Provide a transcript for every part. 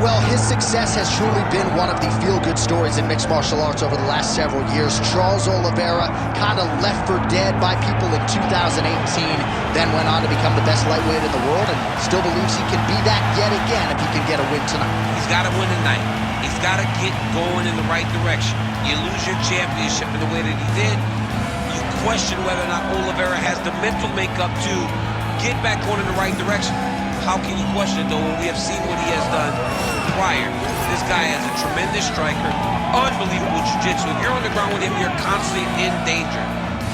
well, his success has truly been one of the feel-good stories in mixed martial arts over the last several years. Charles Oliveira kind of left for dead by people in 2018, then went on to become the best lightweight in the world and still believes he can be that yet again if he can get a win tonight. He's got to win tonight. He's got to get going in the right direction. You lose your championship in the way that he did, you question whether or not Oliveira has the mental makeup to get back going in the right direction. How can you question it, though, when we have seen what he has done prior? This guy has a tremendous striker, unbelievable jiu-jitsu. If you're on the ground with him, you're constantly in danger.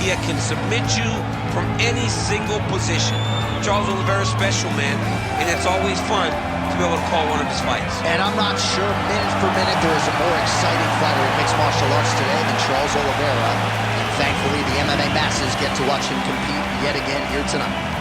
He can submit you from any single position. Charles Oliveira's special, man, and it's always fun to be able to call one of his fights. And I'm not sure, minute for minute, there is a more exciting fighter in mixed martial arts today than Charles Oliveira. And thankfully, the MMA masses get to watch him compete yet again here tonight.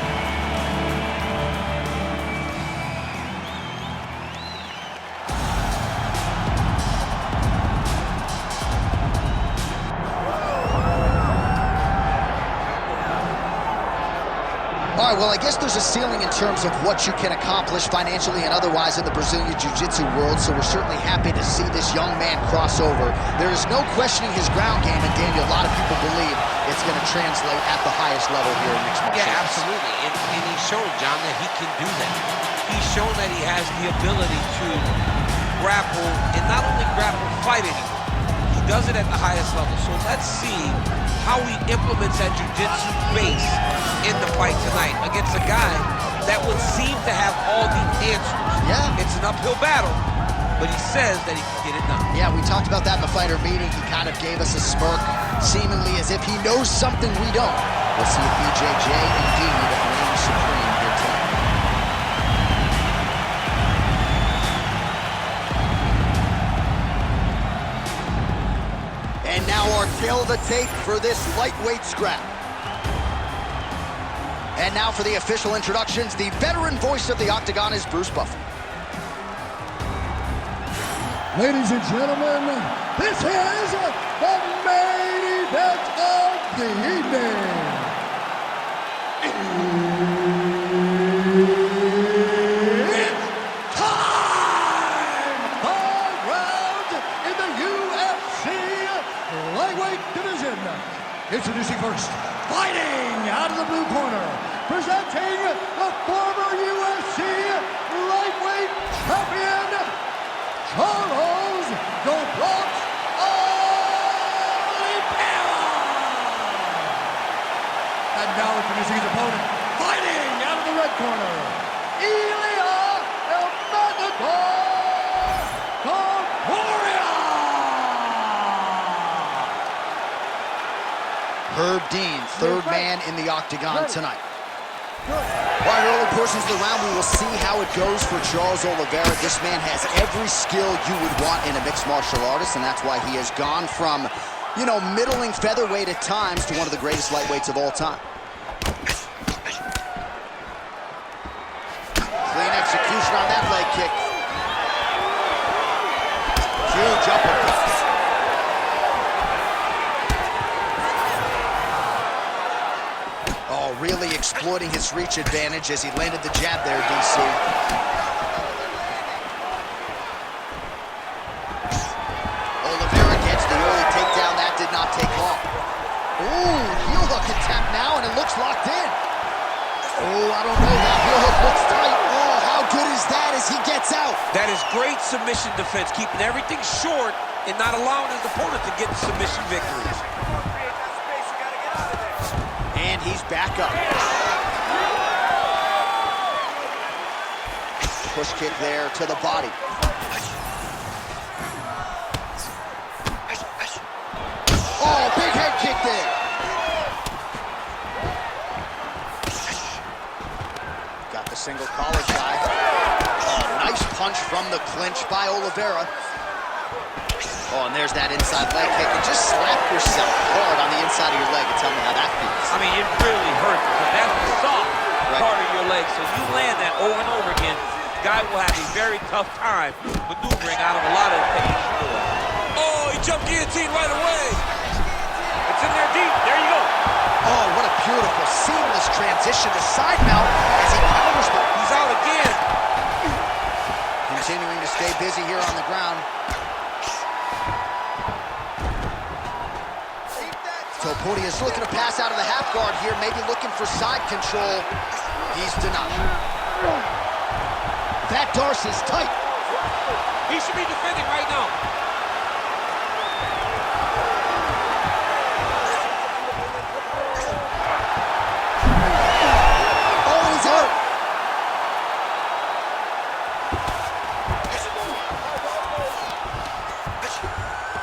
All right, well, I guess there's a ceiling in terms of what you can accomplish financially and otherwise in the Brazilian Jiu-Jitsu world, so we're certainly happy to see this young man cross over. There is no questioning his ground game, and Daniel, a lot of people believe it's going to translate at the highest level here in mixed martial arts. Yeah, absolutely, and he's shown, John, that he can do that. He's shown that he has the ability to grapple, and not only grapple, fight anymore. He does it at the highest level, so let's see how he implements that jiu-jitsu base in the fight tonight against a guy that would seem to have all the answers. Yeah. It's an uphill battle, but he says that he can get it done. Yeah, we talked about that in the fighter meeting. He kind of gave us a smirk, seemingly as if he knows something we don't. We'll see if BJJ indeed reigns supreme here tonight. And now our tail of the tape for this lightweight scrap. And now for the official introductions, the veteran voice of the Octagon is Bruce Buffer. Ladies and gentlemen, this is the main event of the evening. It's time! 5 rounds in the UFC lightweight division. Introducing first, fighting out of the blue corner, presenting the former UFC lightweight champion, Charles "The Bronx" Oliveira. And now introducing his opponent, fighting out of the red corner, Ilia Topuria. Herb Dean, third man in the Octagon tonight. All right, early portions of the round, we will see how it goes for Charles Oliveira. This man has every skill you would want in a mixed martial artist, and that's why he has gone from, you know, middling featherweight at times to one of the greatest lightweights of all time. Clean execution on that leg kick. Huge uppercut. Really exploiting his reach advantage as he landed the jab there, DC. Oliveira gets the early takedown. That did not take long. Ooh, heel hook attempt now, and it looks locked in. Oh, I don't know. That heel hook looks tight. Oh, how good is that as he gets out? That is great submission defense, keeping everything short and not allowing his opponent to get submission victories. And he's back up. Push kick there to the body. Oh, big head kick there. Got the single collar tie. Oh, nice punch from the clinch by Oliveira. Oh, and there's that inside leg kick. And just slap yourself hard on the inside of your leg and tell me how that feels. I mean, it really hurts, because that's the soft part of your leg. So you land that over and over again, the guy will have a very tough time maneuvering out of a lot of techniques. Oh, he jumped guillotine right away. It's in there deep. There you go. Oh, what a beautiful, seamless transition to side mount as he counters. He's out again. Continuing to stay busy is looking to pass out of the half guard here, maybe looking for side control. He's denied. That Darcy's tight. He should be defending right now. Oh, he's out.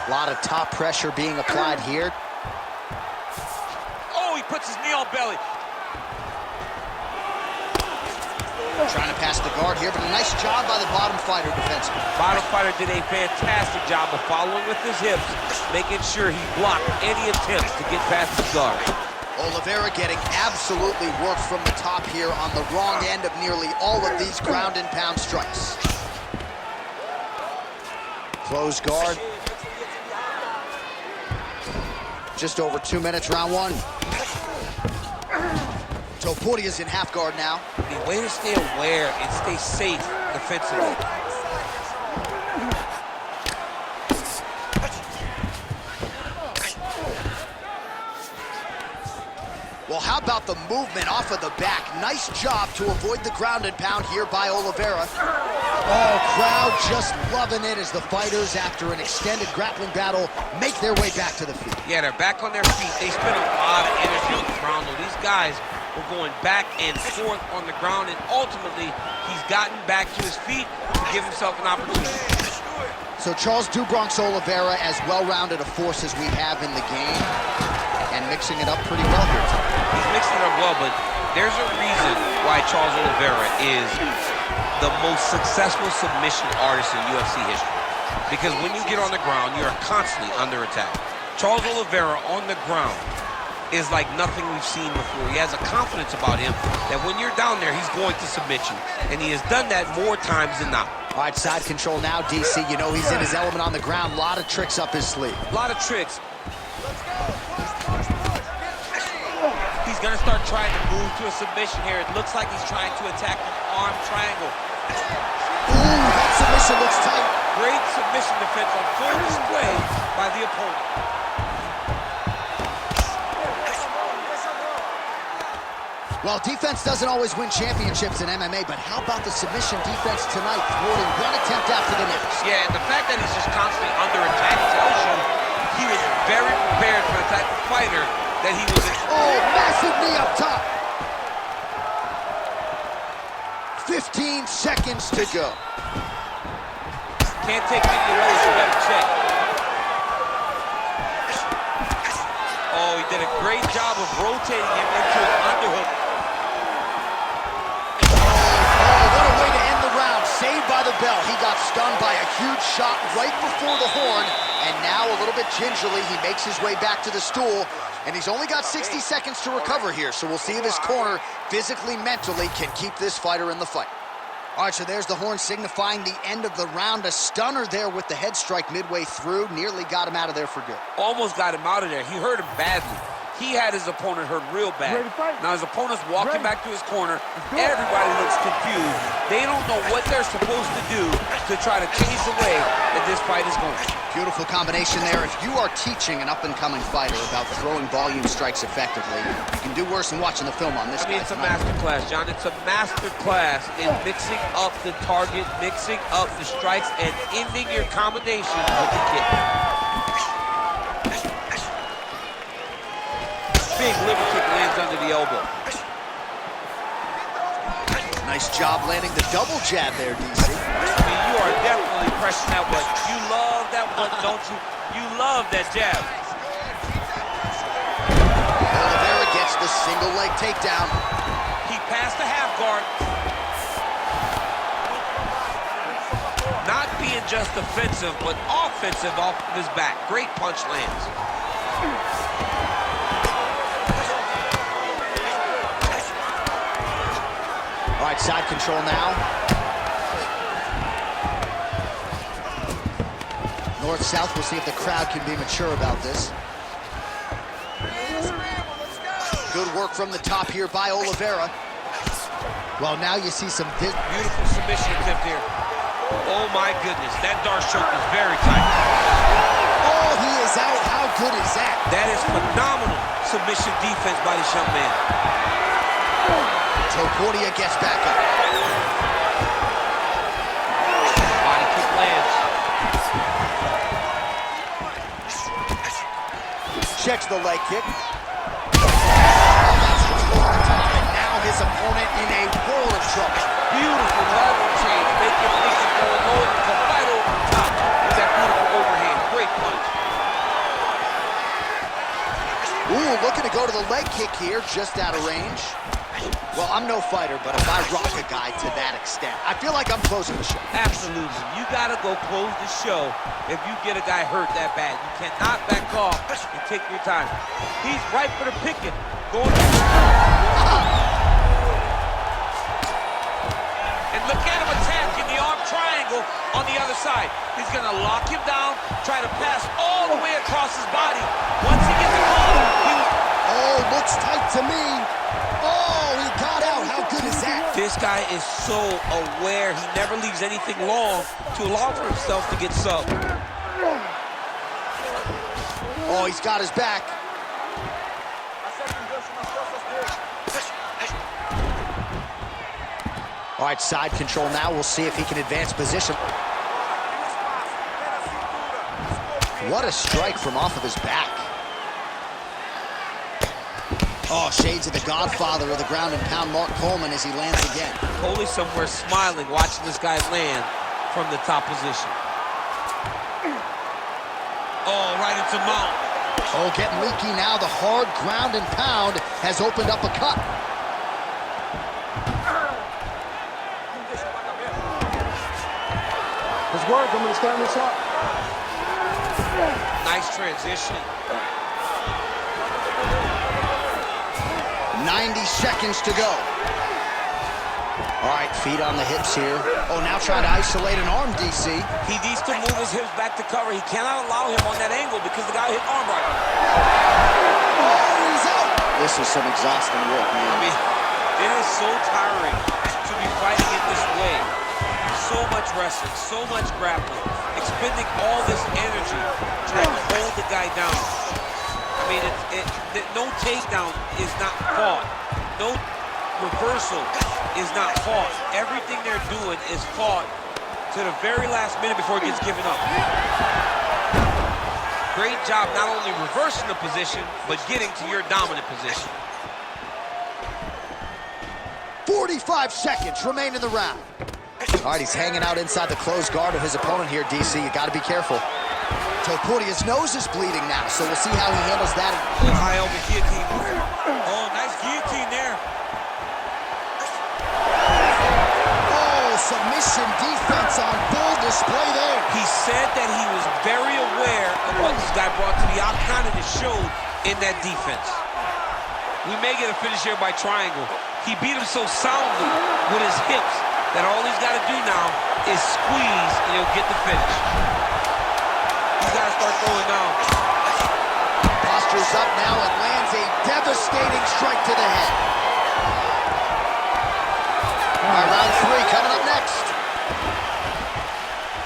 A lot of top pressure being applied here. Oh, he puts his knee on belly. Trying to pass the guard here, but a nice job by the bottom fighter defensively. Bottom fighter did a fantastic job of following with his hips, making sure he blocked any attempts to get past the guard. Oliveira getting absolutely worked from the top here on the wrong end of nearly all of these ground and pound strikes. Close guard. Just over 2 minutes, round one. Topuria's in half guard now. The way to stay aware and stay safe defensively. Well, how about the movement off of the back? Nice job to avoid the ground and pound here by Oliveira. Oh, crowd just loving it as the fighters, after an extended grappling battle, make their way back to the feet. Yeah, they're back on their feet. They spent a lot of energy on the ground, though. These guys were going back and forth on the ground, and ultimately, he's gotten back to his feet to give himself an opportunity. So Charles "DuBronx" Oliveira, as well-rounded a force as we have in the game, and mixing it up pretty well here tonight. He's mixing it up well, but there's a reason why Charles Oliveira is the most successful submission artist in UFC history. Because when you get on the ground, you are constantly under attack. Charles Oliveira on the ground is like nothing we've seen before. He has a confidence about him that when you're down there, he's going to submit you. And he has done that more times than not. All right, side control now, DC. You know he's in his element on the ground. A lot of tricks up his sleeve. A lot of tricks. He's going to start trying to move to a submission here. It looks like he's trying to attack an arm triangle. Ooh, that submission looks tight. Great submission defense on full display by the opponent. Well, defense doesn't always win championships in MMA, but how about the submission defense tonight, thwarting one attempt after the next? Yeah, and the fact that he's just constantly under attack tells you he was very prepared for the type of fighter that he was in. Oh, massive knee up top. 15 seconds to go. Can't take any away, so you better check. Oh, he did a great job of rotating him into an underhook. Oh, what a way to end the round. Saved by the bell. He got stunned by a huge shot right before the horn, and now a little bit gingerly, he makes his way back to the stool, and he's only got 60 seconds to recover here, so we'll see if his corner, physically, mentally, can keep this fighter in the fight. All right, so there's the horn signifying the end of the round. A stunner there with the head strike midway through. Nearly got him out of there for good. Almost got him out of there. He hurt him badly. He had his opponent hurt real bad. Now his opponent's walking back to his corner. Everybody looks confused. They don't know what they're supposed to do to try to change the way that this fight is going. Beautiful combination there. If you are teaching an up-and-coming fighter about throwing volume strikes effectively, you can do worse than watching the film on this guy. It's a master class, John. It's a master class in mixing up the target, mixing up the strikes, and ending your combination with the kick. Big liver kick lands under the elbow. Nice job landing the double jab there, DC. I mean, you are definitely pressing that one. You love that one, don't you? You love that jab. Oliveira gets the single leg takedown. He passed the half guard. Not being just defensive, but offensive off of his back. Great punch lands. All right, side control now. North-south, we'll see if the crowd can be mature about this. Good work from the top here by Oliveira. Well, now you see some... Beautiful submission attempt here. Oh, my goodness. That Darce choke is very tight. Oh, he is is out. How good is that? That is phenomenal submission defense by this young man. Topuria gets back up. Body kick lands. Checks the leg kick. That's before the top, and now his opponent in a world of trouble. Beautiful lateral change. Make your thinking go low and come right over the top with that beautiful overhand. Great punch. Ooh, looking to go to the leg kick here, just out of range. Well, I'm no fighter, but if I rock a guy to that extent, I feel like I'm closing the show. Absolutely. You got to go close the show if you get a guy hurt that bad. You cannot back off and take your time. He's right for the picking. Going and look at him attacking the arm triangle on the other side. He's going to lock him down, try to pass all the way across his body. Once he gets the ball, oh, looks tight to me. Oh, he got out. How good is that? this guy is so aware. He never leaves anything long to allow for himself to get subbed. Oh, he's got his back. All right, side control now. We'll see if he can advance position. What a strike from off of his back. Oh, shades of the godfather of the ground and pound, Mark Coleman, as he lands again. Coley somewhere smiling, watching this guy land from the top position. Oh, right into mount. Oh, getting leaky now. The hard ground and pound has opened up a cut. Let's work. I'm going to stand this up. Nice transition. 90 seconds to go. All right, feet on the hips here. Oh, now trying to isolate an arm, DC. He needs to move his hips back to cover. He cannot allow him on that angle because the guy hit arm right. Oh, he's out. This is some exhausting work, man. I mean, it is so tiring to be fighting in this way. So much wrestling, so much grappling, expending all this energy trying to hold the guy down. I mean, no takedown is not fought. No reversal is not fought. Everything they're doing is fought to the very last minute before it gets given up. Great job not only reversing the position, but getting to your dominant position. 45 seconds remain in the round. All right, he's hanging out inside the closed guard of his opponent here, DC. You got to be careful. Topuria's nose is bleeding now, so we'll see how he handles that. High over guillotine. Oh, nice guillotine there. Oh, submission defense on full display there. He said that he was very aware of what this guy brought to the octagon, and it showed in that defense. We may get a finish here by triangle. He beat him so soundly with his hips that all he's got to do now is squeeze and he'll get the finish. He's got to start throwing now. Postures up now and lands a devastating strike to the head. All right, round 3 coming up next.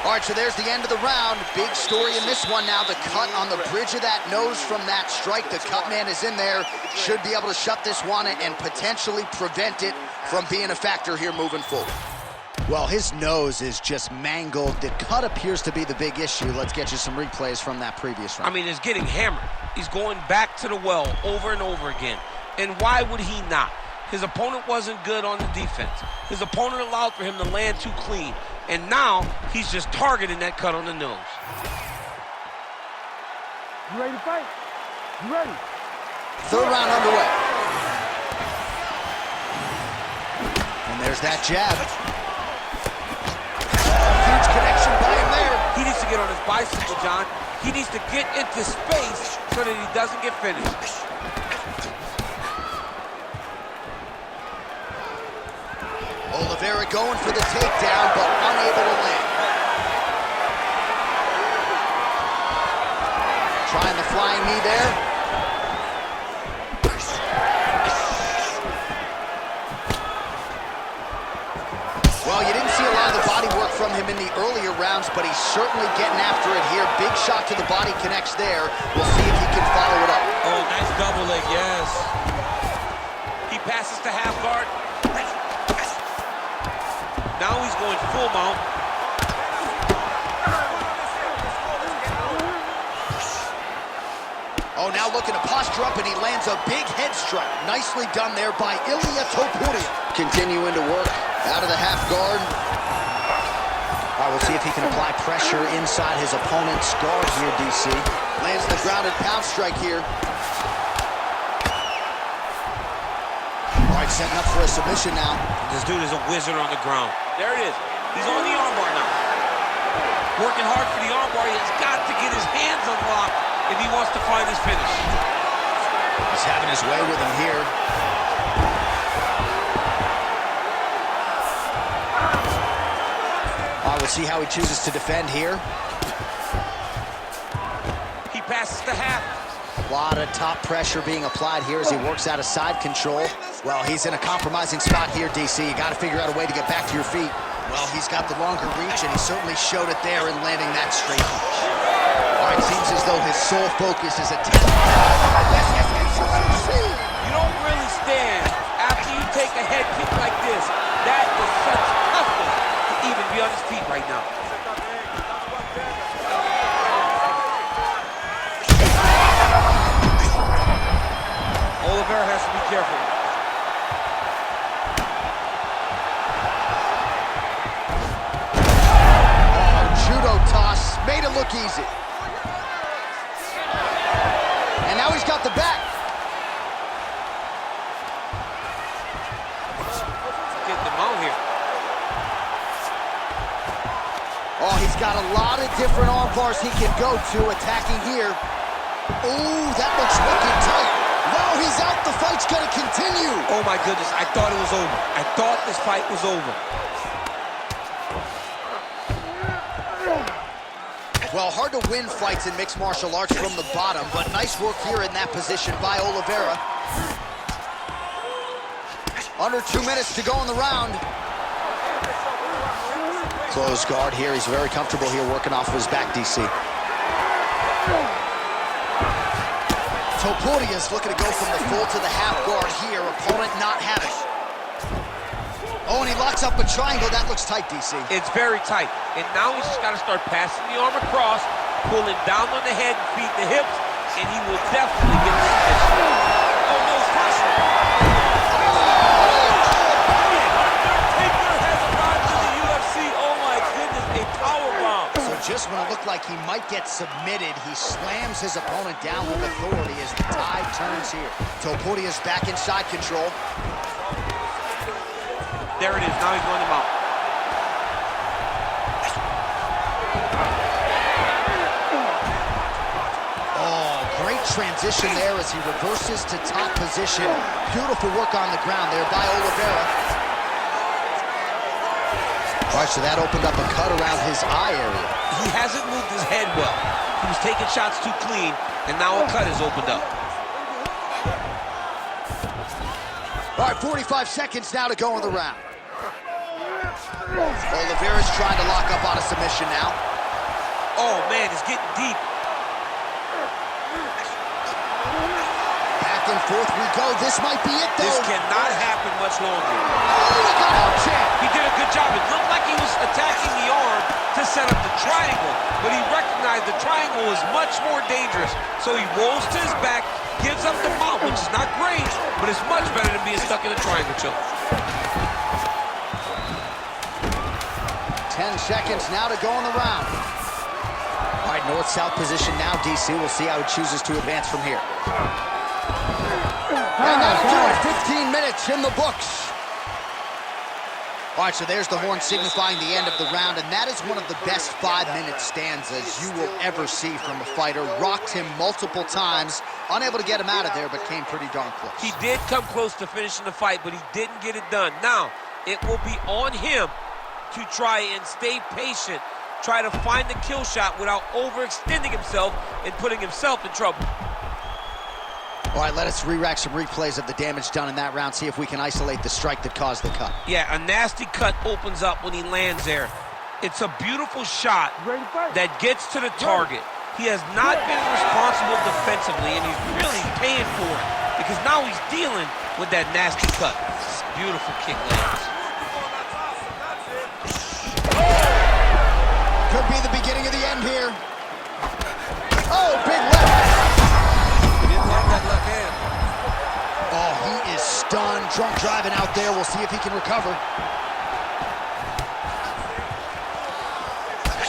All right, so there's the end of the round. Big story in this one now. The cut on the bridge of that nose from that strike. The cut man is in there. Should be able to shut this one and potentially prevent it from being a factor here moving forward. Well, his nose is just mangled. The cut appears to be the big issue. Let's get you some replays from that previous round. I mean, it's getting hammered. He's going back to the well over and over again. And why would he not? His opponent wasn't good on the defense. His opponent allowed for him to land too clean. And now, he's just targeting that cut on the nose. You ready to fight? You ready? Third round underway. And there's that jab. Huge connection by him there. He needs to get on his bicycle, John. He needs to get into space so that he doesn't get finished. Oliveira going for the takedown, but unable to land. Trying the flying knee there. Well, you didn't see a lot of the body work from him in the earlier rounds, but he's certainly getting after it here. Big shot to the body connects there. We'll see if he can follow it up. Oh, nice double leg, yes. He passes to half guard. Now he's going full mount. Oh, now looking to posture up, and he lands a big head strike. Nicely done there by Ilia Topuria. Continuing to work out of the half guard. All right, we'll see if he can apply pressure inside his opponent's guard here, DC. Lands the grounded pound strike here. All right, setting up for a submission now. This dude is a wizard on the ground. There it is. He's on the armbar now. Working hard for the armbar. He has got to get his hands unlocked if he wants to find his finish. He's having his way with him here. All right, we'll see how he chooses to defend here. He passes to half. A lot of top pressure being applied here as he works out of side control. Well, he's in a compromising spot here, DC. You got to figure out a way to get back to your feet. Well, he's got the longer reach, and he certainly showed it there in landing that straight punch. All right, seems as though his sole focus is attacking. You don't really stand after you take a head kick like this. That is such toughness to even be on his feet right now. Oliveira has to be careful. Oh, judo toss. Made it look easy. And now he's got the back. Getting them out here. Oh, he's got a lot of different arm bars he can go to, attacking here. Oh, that looks wicked tight. No, he's out. The fight's going to continue. Oh, my goodness. I thought it was over. I thought this fight was over. Well, hard to win fights in mixed martial arts from the bottom, but nice work here in that position by Oliveira. Under 2 minutes to go in the round. Close guard here. He's very comfortable here working off of his back, DC. Topuria's looking to go from the full to the half guard here. Opponent not having it. Oh, and he locks up a triangle. That looks tight, DC. It's very tight. And now he's just got to start passing the arm across, pulling down on the head and feet, the hips, and he will definitely get the submission. Oh, no, it's possible. Undertaker has arrived to the UFC. Oh, my goodness, a powerbomb. So just when it looked like he might get submitted, he slams his opponent down with authority as the tide turns here. Topuria's back in side control. There it is. Now he's going to mount. Oh, great transition there as he reverses to top position. Beautiful work on the ground there by Oliveira. All right, so that opened up a cut around his eye area. He hasn't moved his head well. He was taking shots too clean, and now a cut has opened up. All right, 45 seconds now to go in the round. Oliveira's trying to lock up on a submission now. Oh, man, it's getting deep. Back and forth we go. This might be it, though. This cannot happen much longer. Oh, he got out, champ. He did a good job. It looked like he was attacking the arm to set up the triangle, but he recognized the triangle is much more dangerous. So he rolls to his back, gives up the mount, which is not great, but it's much better than being stuck in a triangle choke. 10 seconds now to go in the round. All right, north-south position now, DC. We'll see how he chooses to advance from here. And that'll do it. 15 minutes in the books. All right, so there's the horn signifying the end of the round, and that is one of the best 5-minute stanzas you will ever see from a fighter. Rocked him multiple times, unable to get him out of there, but came pretty darn close. He did come close to finishing the fight, but he didn't get it done. Now, it will be on him to try and stay patient, try to find the kill shot without overextending himself and putting himself in trouble. All right, let us re-rack some replays of the damage done in that round, see if we can isolate the strike that caused the cut. Yeah, a nasty cut opens up when he lands there. It's a beautiful shot that gets to the target. He has not been responsible defensively, and he's really paying for it because now he's dealing with that nasty cut. Beautiful kick lands. Could be the beginning of the end here. Oh, big left. He didn't like that left hand. Oh, he is stunned. Drunk driving out there. We'll see if he can recover.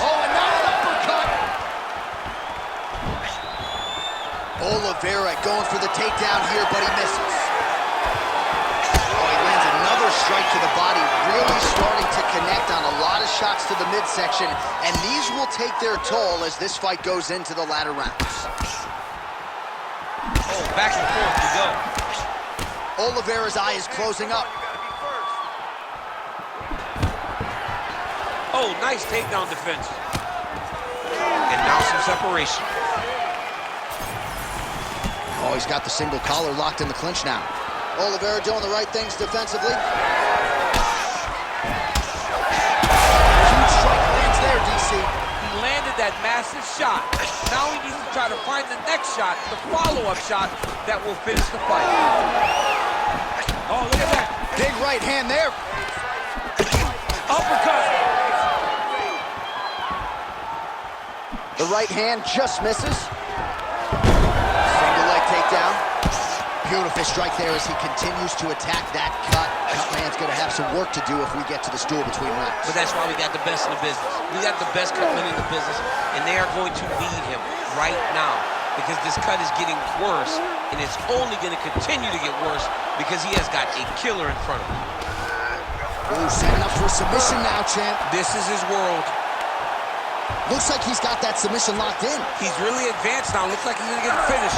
Oh, and now an uppercut. Oliveira going for the takedown here, but he misses. Oh, he lands another strike to the body, really starting to connect on a lot of shots to the midsection, and these will take their toll as this fight goes into the latter rounds. Oh, back and forth we go. Oliveira's eye is closing up. Oh, nice takedown defense. And now some separation. Oh, he's got the single collar locked in the clinch now. Oliveira doing the right things defensively. Huge strike lands there, DC. He landed that massive shot. Now he needs to try to find the next shot, the follow-up shot that will finish the fight. Oh, look at that. Big right hand there. Uppercut. The right hand just misses. Single leg takedown. Beautiful strike there as he continues to attack that cut. Cutman's going to have some work to do if we get to the stool between rounds. But that's why we got the best in the business. We got the best cutman in the business, and they are going to need him right now because this cut is getting worse, and it's only going to continue to get worse because he has got a killer in front of him. Ooh, setting up for a submission now, champ. This is his world. Looks like he's got that submission locked in. He's really advanced now. Looks like he's going to get a finish.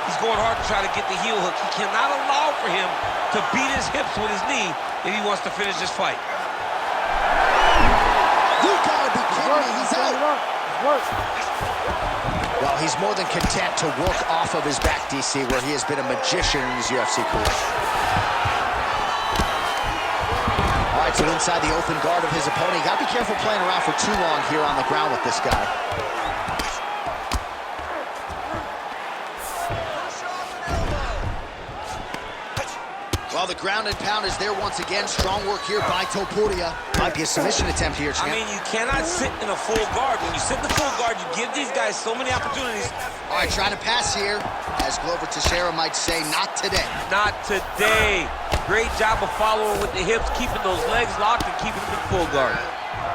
He's going hard to try to get the heel hook. He cannot allow for him to beat his hips with his knee if he wants to finish this fight. You gotta be kidding me, he's out. Well, he's more than content to work off of his back, DC, where he has been a magician in his UFC career. All right, so inside the open guard of his opponent. You gotta be careful playing around for too long here on the ground with this guy. Well, the ground and pound is there once again. Strong work here by Topuria. Might be a submission attempt here, champ. I mean, you cannot sit in a full guard. When you sit in the full guard, you give these guys so many opportunities. All right, trying to pass here. As Glover Teixeira might say, not today. Not today. Great job of following with the hips, keeping those legs locked and keeping them in full guard.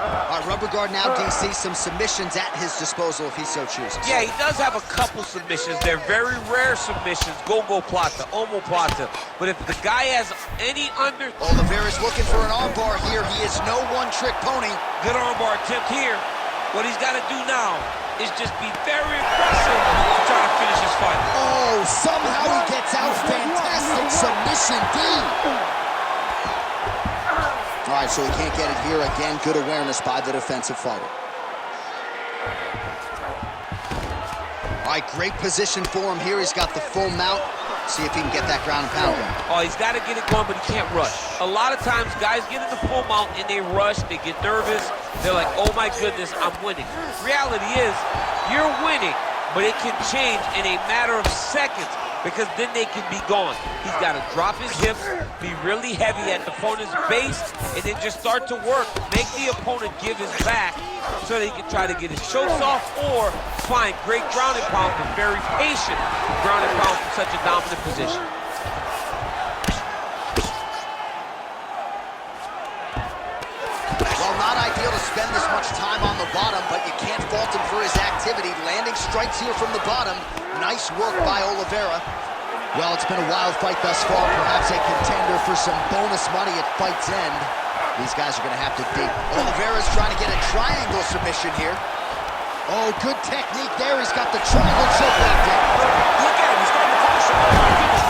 All right, rubber guard now, DC. Some submissions at his disposal if he so chooses. Yeah, he does have a couple submissions. They're very rare submissions. Go-go plata, omoplata. But if the guy has any under... Oliveira's looking for an armbar here. He is no one-trick pony. Good armbar attempt here. What he's got to do now is just be very aggressive to try to finish his fight. Oh, somehow he gets out. Fantastic submission, D. All right, so he can't get it here. Again, good awareness by the defensive fighter. All right, great position for him here. He's got the full mount. See if he can get that ground and pound going. Oh, he's got to get it going, but he can't rush. A lot of times, guys get in the full mount and they rush, they get nervous. They're like, oh my goodness, I'm winning. Reality is, you're winning, but it can change in a matter of seconds because then they can be gone. He's got to drop his hips, be really heavy at the opponent's base, and then just start to work. Make the opponent give his back so that he can try to get his chokes off or find great ground and pound, but very patient ground and pound from such a dominant position. Well, not ideal to spend this much time on the bottom, but you can't fault him for his activity. Landing strikes here from the bottom. Nice work by Oliveira. Well, it's been a wild fight thus far. Perhaps a contender for some bonus money at fight's end. These guys are going to have to dig. Oliveira's trying to get a triangle submission here. Oh, good technique there. He's got the triangle choke locked in. Look at him. He's starting to finish him. Oh my goodness.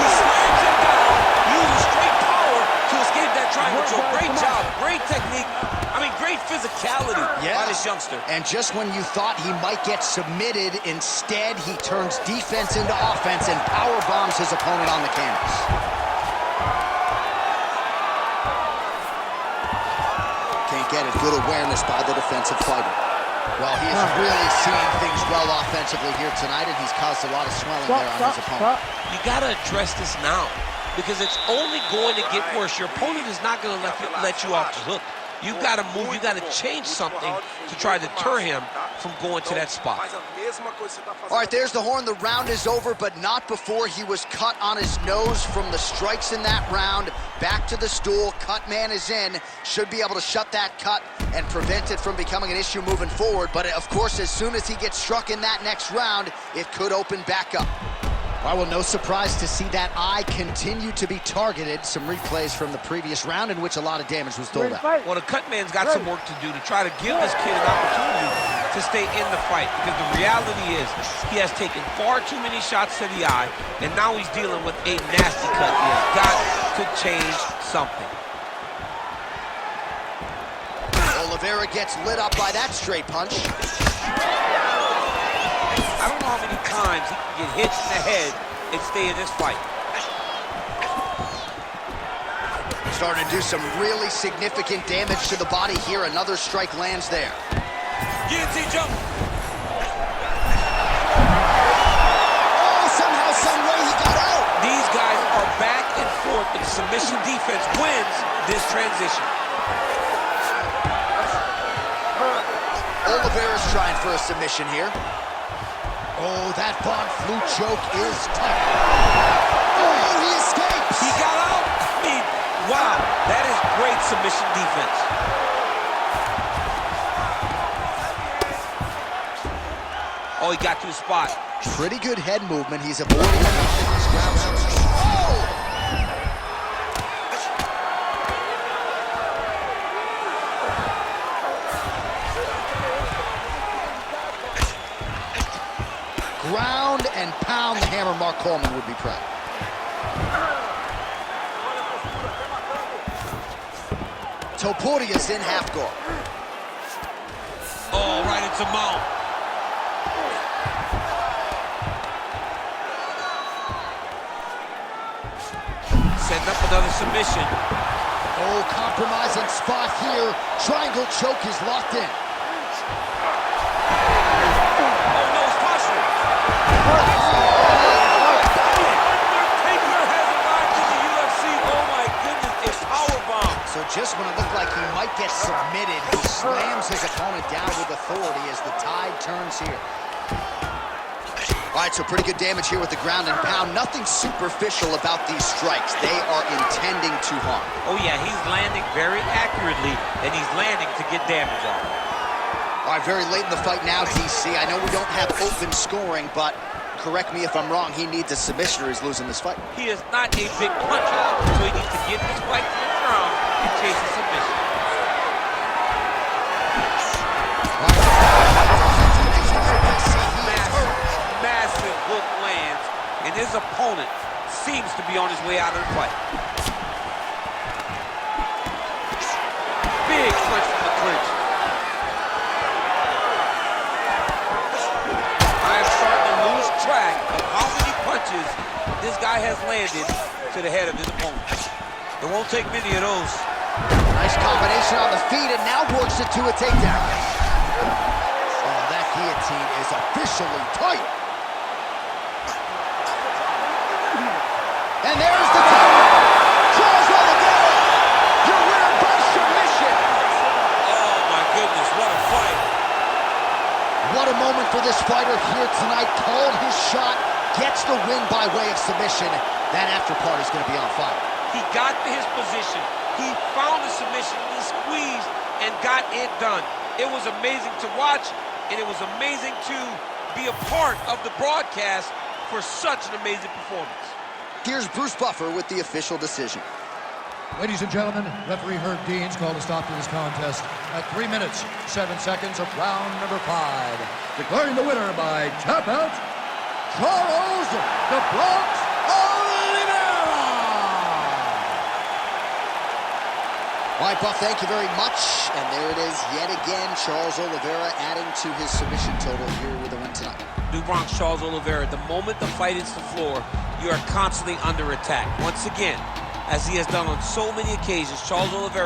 He slams him down, uses straight power to escape that triangle choke. Great job. Great technique. I mean, great physicality by this youngster. And just when you thought he might get submitted, instead he turns defense into offense and power bombs his opponent on the canvas. can't get it. Good awareness by the defensive fighter. Well, he is really seeing things well offensively here tonight, and he's caused a lot of swelling there on his opponent. You got to address this now, because it's only going to get worse. Your opponent is not going to let you off the hook. You've got to move. You've got to change something to try to deter him from going to that spot. All right, there's the horn. The round is over, but not before he was cut on his nose from the strikes in that round. Back to the stool. Cut man is in. Should be able to shut that cut and prevent it from becoming an issue moving forward. But, of course, as soon as he gets struck in that next round, it could open back up. Well, no surprise to see that eye continue to be targeted. Some replays from the previous round in which a lot of damage was doled out. Well, the cut man's got some work to do to try to give this kid an opportunity to stay in the fight, because the reality is he has taken far too many shots to the eye, and now he's dealing with a nasty cut. He has got to change something. Oliveira gets lit up by that straight punch. I don't know how many times he can get hit in the head and stay in this fight. Starting to do some really significant damage to the body here. Another strike lands there. Guillotine jump. Oh, somehow, some way he got out. These guys are back and forth, but the submission defense wins this transition. Oliveira's trying for a submission here. Oh, that Von Flue choke is tough. Oh, he escapes. He got out. I mean, wow, that is great submission defense. Oh, he got to his spot. Pretty good head movement. He's avoiding these ground strikes. Oh! Ground and pound the hammer. Mark Coleman would be proud. Topuria's in half guard. Oh, right into mount. Setting up another submission. Oh, compromising spot here. Triangle choke is locked in. So just when it looked like he might get submitted, he slams his opponent down with authority as the tide turns here. All right, so pretty good damage here with the ground and pound. Nothing superficial about these strikes. They are intending to harm. Oh, yeah, he's landing very accurately, and he's landing to get damage on. All right, very late in the fight now, DC. I know we don't have open scoring, but correct me if I'm wrong, he needs a submission or he's losing this fight. He is not a big puncher, so he needs to get this fight to the ground and chase a submission. Massive hook lands, and his opponent seems to be on his way out of the fight. Big punch from the clinch. I am starting to lose track of how many punches this guy has landed to the head of his opponent. It won't take many of those. Nice combination on the feet, and now works it to a takedown. Oh, that guillotine is officially tight. And there's the takedown. Charles Oliveira, your winner by submission. Oh, my goodness, what a fight. What a moment for this fighter here tonight. Called his shot, gets the win by way of submission. That after party's going to be on fire. He got to his position. He found the submission, he squeezed, and got it done. It was amazing to watch, and it was amazing to be a part of the broadcast for such an amazing performance. Here's Bruce Buffer with the official decision. Ladies and gentlemen, referee Herb Dean's called a stop to this contest at 3 minutes, 7 seconds of round number 5. Declaring the winner by tap out, Charles the Bronx Oliveira! All right, Buff, thank you very much. And there it is yet again, Charles Oliveira adding to his submission total here with a win tonight. New Bronx Charles Oliveira, the moment the fight hits the floor, you are constantly under attack. Once again, as he has done on so many occasions, Charles Oliveira